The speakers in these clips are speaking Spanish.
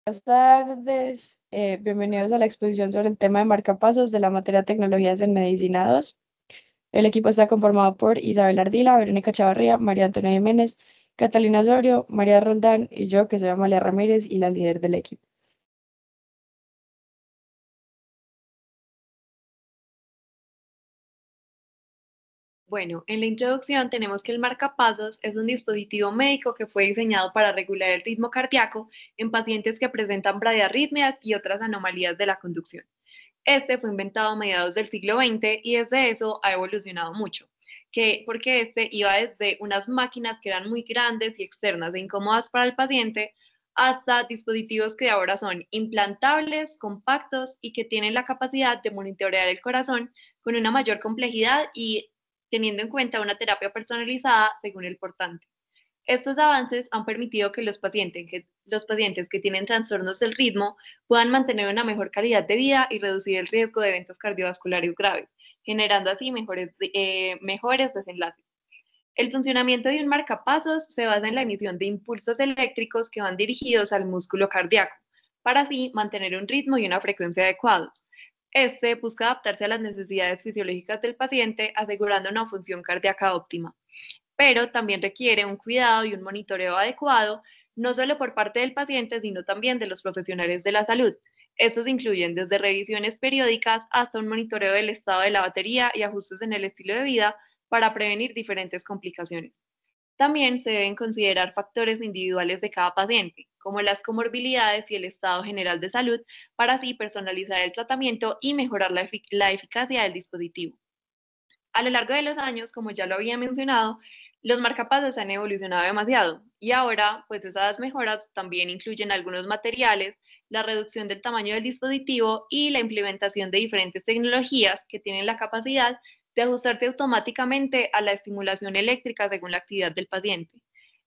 Buenas tardes, bienvenidos a la exposición sobre el tema de marcapasos de la materia Tecnologías en Medicina 2. El equipo está conformado por Isabel Ardila, Verónica Chavarría, María Antonia Jiménez, Catalina Osorio, María Roldán y yo, que soy Amalia Ramírez y la líder del equipo. Bueno, en la introducción tenemos que el marcapasos es un dispositivo médico que fue diseñado para regular el ritmo cardíaco en pacientes que presentan bradiarritmias y otras anomalías de la conducción. Este fue inventado a mediados del siglo XX y desde eso ha evolucionado mucho, porque este iba desde unas máquinas que eran muy grandes y externas e incómodas para el paciente hasta dispositivos que ahora son implantables, compactos y que tienen la capacidad de monitorear el corazón con una mayor complejidad y teniendo en cuenta una terapia personalizada según el portante. Estos avances han permitido que los pacientes que tienen trastornos del ritmo puedan mantener una mejor calidad de vida y reducir el riesgo de eventos cardiovasculares graves, generando así mejores desenlaces. El funcionamiento de un marcapasos se basa en la emisión de impulsos eléctricos que van dirigidos al músculo cardíaco, para así mantener un ritmo y una frecuencia adecuados. Este busca adaptarse a las necesidades fisiológicas del paciente, asegurando una función cardíaca óptima, pero también requiere un cuidado y un monitoreo adecuado, no solo por parte del paciente, sino también de los profesionales de la salud. Estos incluyen desde revisiones periódicas hasta un monitoreo del estado de la batería y ajustes en el estilo de vida para prevenir diferentes complicaciones. También se deben considerar factores individuales de cada paciente, como las comorbilidades y el estado general de salud, para así personalizar el tratamiento y mejorar la eficacia del dispositivo. A lo largo de los años, como ya lo había mencionado, los marcapasos han evolucionado demasiado y ahora, pues esas mejoras también incluyen algunos materiales, la reducción del tamaño del dispositivo y la implementación de diferentes tecnologías que tienen la capacidad de ajustarse automáticamente a la estimulación eléctrica según la actividad del paciente.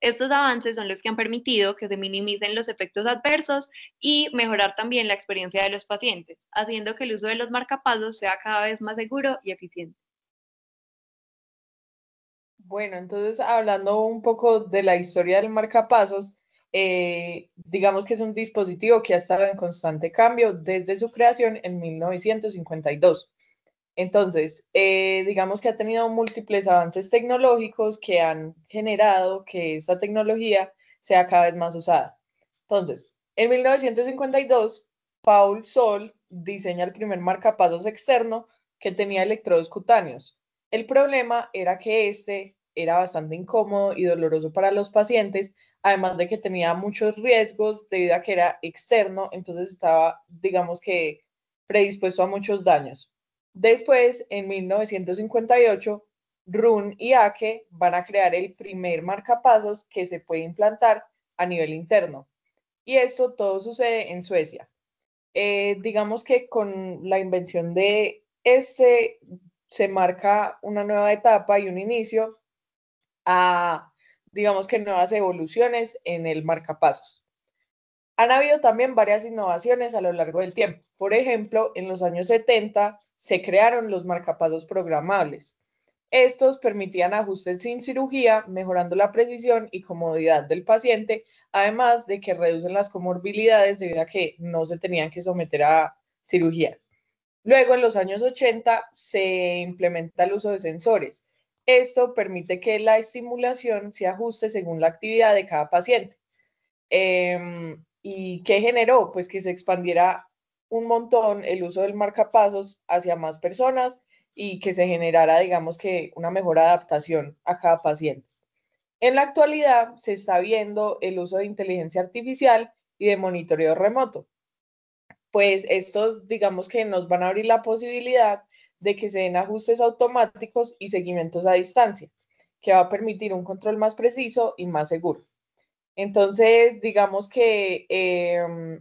Estos avances son los que han permitido que se minimicen los efectos adversos y mejorar también la experiencia de los pacientes, haciendo que el uso de los marcapasos sea cada vez más seguro y eficiente. Bueno, entonces hablando un poco de la historia del marcapasos, digamos que es un dispositivo que ha estado en constante cambio desde su creación en 1952. Entonces, digamos que ha tenido múltiples avances tecnológicos que han generado que esta tecnología sea cada vez más usada. Entonces, en 1952, Paul Sol diseña el primer marcapasos externo que tenía electrodos cutáneos. El problema era que este era bastante incómodo y doloroso para los pacientes, además de que tenía muchos riesgos debido a que era externo, entonces estaba, digamos que, predispuesto a muchos daños. Después, en 1958, Run y Ake van a crear el primer marcapasos que se puede implantar a nivel interno. Y esto todo sucede en Suecia. Digamos que con la invención de este se marca una nueva etapa y un inicio a, digamos que nuevas evoluciones en el marcapasos. Han habido también varias innovaciones a lo largo del tiempo. Por ejemplo, en los años 70 se crearon los marcapasos programables. Estos permitían ajustes sin cirugía, mejorando la precisión y comodidad del paciente, además de que reducen las comorbilidades debido a que no se tenían que someter a cirugías. Luego, en los años 80, se implementa el uso de sensores. Esto permite que la estimulación se ajuste según la actividad de cada paciente. ¿Y qué generó? Pues que se expandiera un montón el uso del marcapasos hacia más personas y que se generara, digamos que, una mejor adaptación a cada paciente. En la actualidad se está viendo el uso de inteligencia artificial y de monitoreo remoto. Pues estos, digamos que nos van a abrir la posibilidad de que se den ajustes automáticos y seguimientos a distancia, que va a permitir un control más preciso y más seguro. Entonces, digamos que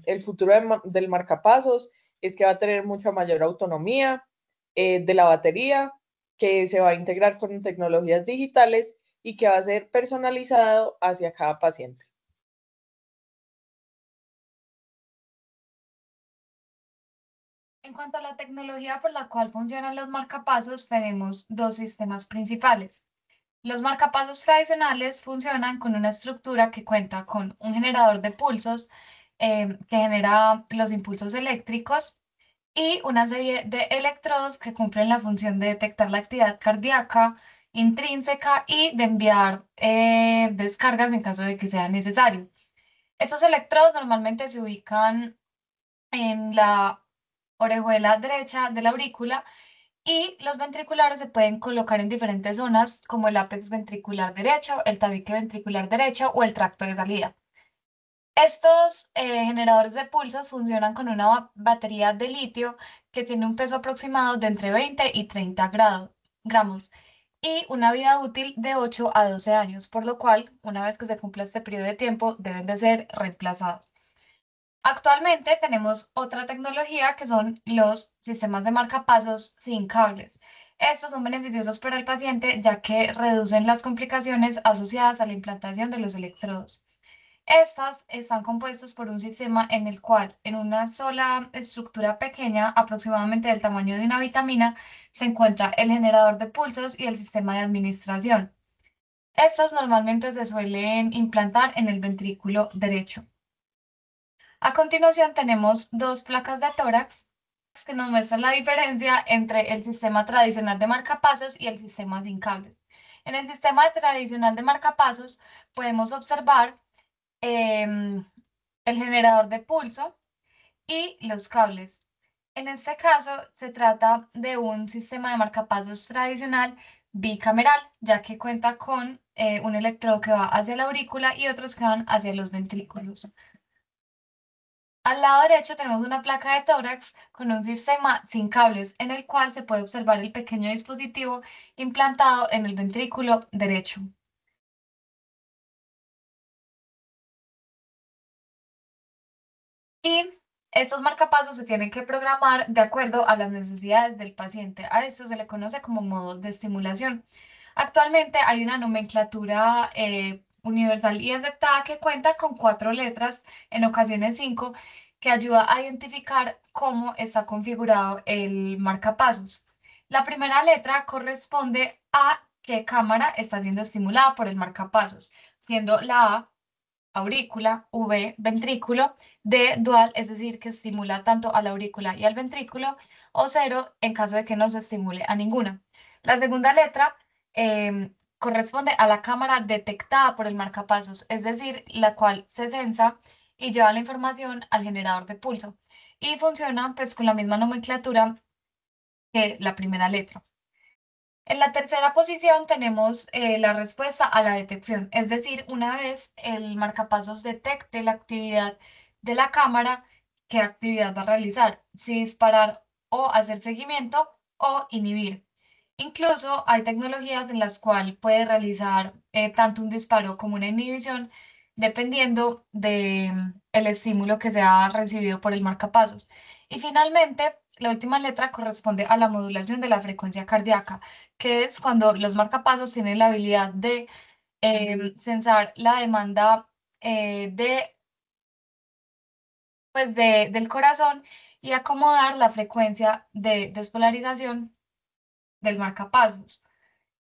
el futuro del marcapasos es que va a tener mucha mayor autonomía de la batería, que se va a integrar con tecnologías digitales y que va a ser personalizado hacia cada paciente. En cuanto a la tecnología por la cual funcionan los marcapasos, tenemos dos sistemas principales. Los marcapasos tradicionales funcionan con una estructura que cuenta con un generador de pulsos que genera los impulsos eléctricos y una serie de electrodos que cumplen la función de detectar la actividad cardíaca intrínseca y de enviar descargas en caso de que sea necesario. Estos electrodos normalmente se ubican en la orejuela derecha de la aurícula y los ventriculares se pueden colocar en diferentes zonas como el ápex ventricular derecho, el tabique ventricular derecho o el tracto de salida. Estos generadores de pulsos funcionan con una batería de litio que tiene un peso aproximado de entre 20 y 30 gramos y una vida útil de 8 a 12 años, por lo cual, una vez que se cumpla este periodo de tiempo, deben de ser reemplazados. Actualmente tenemos otra tecnología que son los sistemas de marcapasos sin cables. Estos son beneficiosos para el paciente ya que reducen las complicaciones asociadas a la implantación de los electrodos. Estas están compuestas por un sistema en el cual, en una sola estructura pequeña, aproximadamente del tamaño de una vitamina, se encuentra el generador de pulsos y el sistema de administración. Estos normalmente se suelen implantar en el ventrículo derecho. A continuación tenemos dos placas de tórax que nos muestran la diferencia entre el sistema tradicional de marcapasos y el sistema sin cables. En el sistema tradicional de marcapasos podemos observar el generador de pulso y los cables. En este caso se trata de un sistema de marcapasos tradicional bicameral, ya que cuenta con un electrodo que va hacia la aurícula y otros que van hacia los ventrículos. Al lado derecho tenemos una placa de tórax con un sistema sin cables en el cual se puede observar el pequeño dispositivo implantado en el ventrículo derecho. Y estos marcapasos se tienen que programar de acuerdo a las necesidades del paciente. A esto se le conoce como modo de estimulación. Actualmente hay una nomenclatura universal y aceptada que cuenta con 4 letras, en ocasiones 5, que ayuda a identificar cómo está configurado el marcapasos. La primera letra corresponde a qué cámara está siendo estimulada por el marcapasos, siendo la A aurícula, V, ventrículo, D, dual, es decir, que estimula tanto a la aurícula y al ventrículo, o cero en caso de que no se estimule a ninguna. La segunda letra corresponde a la cámara detectada por el marcapasos, es decir, la cual se sensa y lleva la información al generador de pulso. Y funciona pues con la misma nomenclatura que la primera letra. En la tercera posición tenemos la respuesta a la detección, es decir, una vez el marcapasos detecte la actividad de la cámara, qué actividad va a realizar, si disparar o hacer seguimiento o inhibir. Incluso hay tecnologías en las cuales puede realizar tanto un disparo como una inhibición dependiendo del estímulo que sea recibido por el marcapasos. Y finalmente, la última letra corresponde a la modulación de la frecuencia cardíaca, que es cuando los marcapasos tienen la habilidad de censar la demanda del corazón y acomodar la frecuencia de despolarización del marcapasos.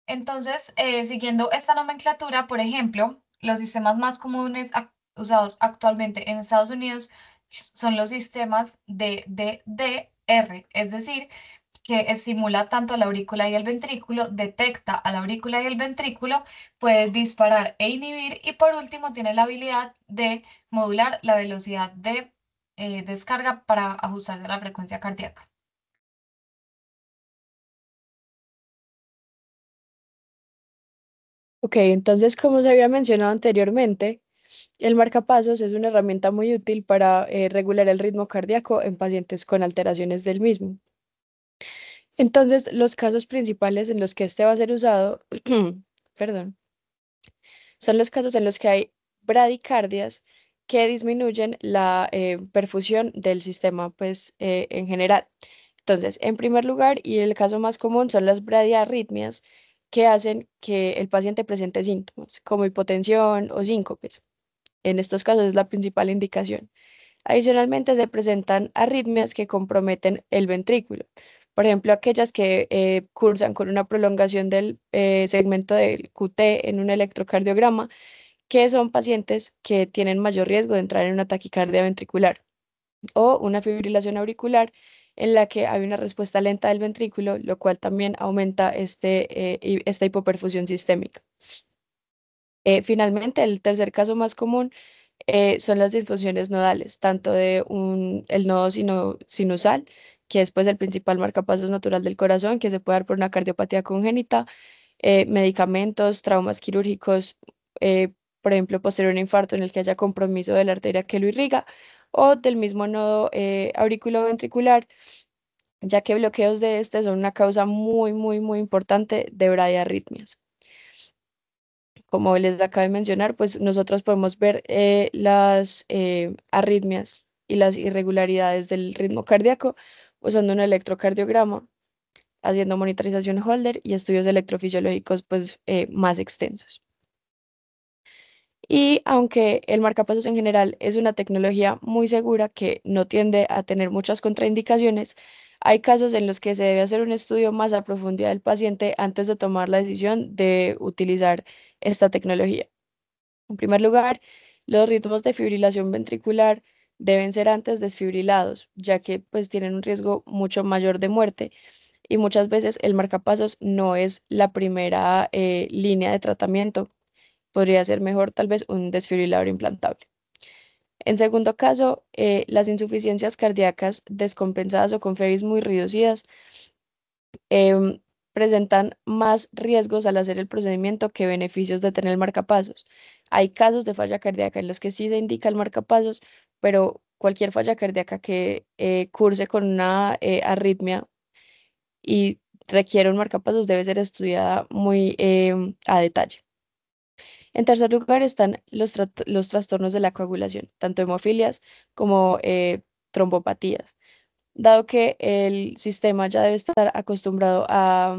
Entonces, siguiendo esta nomenclatura, por ejemplo, los sistemas más comunes usados actualmente en Estados Unidos son los sistemas de DDR, es decir, que estimula tanto a la aurícula y el ventrículo, detecta a la aurícula y el ventrículo, puede disparar e inhibir y por último tiene la habilidad de modular la velocidad de descarga para ajustar la frecuencia cardíaca. Ok, entonces como se había mencionado anteriormente, el marcapasos es una herramienta muy útil para regular el ritmo cardíaco en pacientes con alteraciones del mismo. Entonces, los casos principales en los que este va a ser usado, perdón, son los casos en los que hay bradicardias que disminuyen la perfusión del sistema, pues, en general. Entonces, en primer lugar, y el caso más común son las bradiarritmias que hacen que el paciente presente síntomas como hipotensión o síncopes. En estos casos es la principal indicación. Adicionalmente, se presentan arritmias que comprometen el ventrículo. Por ejemplo, aquellas que cursan con una prolongación del segmento del QT en un electrocardiograma que son pacientes que tienen mayor riesgo de entrar en una taquicardia ventricular o una fibrilación auricular en la que hay una respuesta lenta del ventrículo, lo cual también aumenta esta hipoperfusión sistémica. Finalmente, el tercer caso más común son las disfunciones nodales, tanto de el nodo sinusal, que es pues el principal marcapasos natural del corazón, que se puede dar por una cardiopatía congénita, medicamentos, traumas quirúrgicos, eh, por ejemplo, posterior a un infarto en el que haya compromiso de la arteria que lo irriga, o del mismo nodo auriculoventricular, ya que bloqueos de este son una causa muy, muy, muy importante de bradiarritmias. Como les acabo de mencionar, pues nosotros podemos ver las arritmias y las irregularidades del ritmo cardíaco usando un electrocardiograma, haciendo monitorización Holter y estudios electrofisiológicos pues más extensos. Y aunque el marcapasos en general es una tecnología muy segura que no tiende a tener muchas contraindicaciones, hay casos en los que se debe hacer un estudio más a profundidad del paciente antes de tomar la decisión de utilizar esta tecnología. En primer lugar, los ritmos de fibrilación ventricular deben ser antes desfibrilados, ya que pues tienen un riesgo mucho mayor de muerte y muchas veces el marcapasos no es la primera línea de tratamiento. Podría ser mejor tal vez un desfibrilador implantable. En segundo caso, las insuficiencias cardíacas descompensadas o con FEBIs muy reducidas em, presentan más riesgos al hacer el procedimiento que beneficios de tener el marcapasos. Hay casos de falla cardíaca en los que sí se indica el marcapasos, pero cualquier falla cardíaca que curse con una arritmia y requiere un marcapasos debe ser estudiada muy a detalle. En tercer lugar están los trastornos de la coagulación, tanto hemofilias como trombopatías. Dado que el sistema ya debe estar acostumbrado a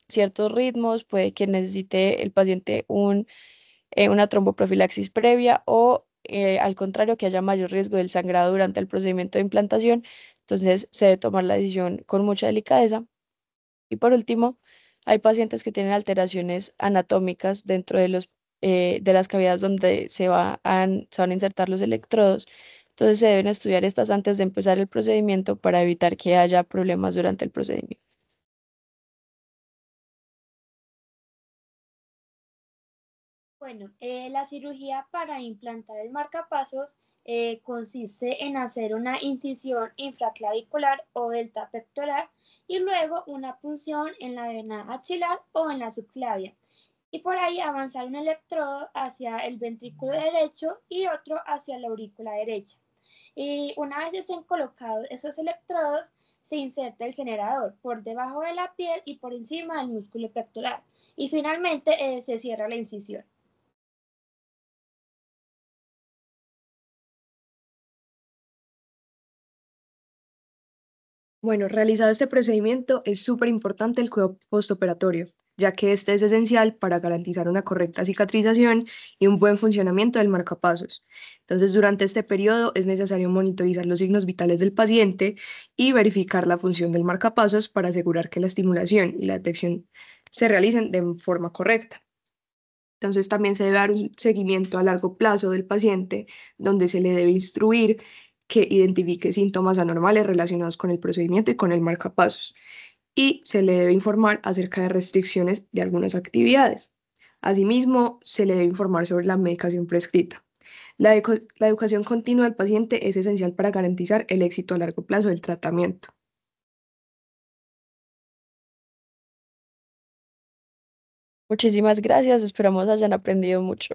ciertos ritmos, puede que necesite el paciente una tromboprofilaxis previa o al contrario, que haya mayor riesgo del sangrado durante el procedimiento de implantación. Entonces, se debe tomar la decisión con mucha delicadeza. Y por último, hay pacientes que tienen alteraciones anatómicas dentro de las cavidades donde se van a insertar los electrodos. Entonces se deben estudiar estas antes de empezar el procedimiento para evitar que haya problemas durante el procedimiento. Bueno, la cirugía para implantar el marcapasos consiste en hacer una incisión infraclavicular o delta pectoral y luego una punción en la vena axilar o en la subclavia. Y por ahí avanzar un electrodo hacia el ventrículo derecho y otro hacia la aurícula derecha. Y una vez estén colocados esos electrodos, se inserta el generador por debajo de la piel y por encima del músculo pectoral. Y finalmente se cierra la incisión. Bueno, realizado este procedimiento es súper importante el cuidado postoperatorio, ya que este es esencial para garantizar una correcta cicatrización y un buen funcionamiento del marcapasos. Entonces, durante este periodo es necesario monitorizar los signos vitales del paciente y verificar la función del marcapasos para asegurar que la estimulación y la detección se realicen de forma correcta. Entonces, también se debe dar un seguimiento a largo plazo del paciente, donde se le debe instruir que identifique síntomas anormales relacionados con el procedimiento y con el marcapasos. Y se le debe informar acerca de restricciones de algunas actividades. Asimismo, se le debe informar sobre la medicación prescrita. La educación continua del paciente es esencial para garantizar el éxito a largo plazo del tratamiento. Muchísimas gracias, esperamos hayan aprendido mucho.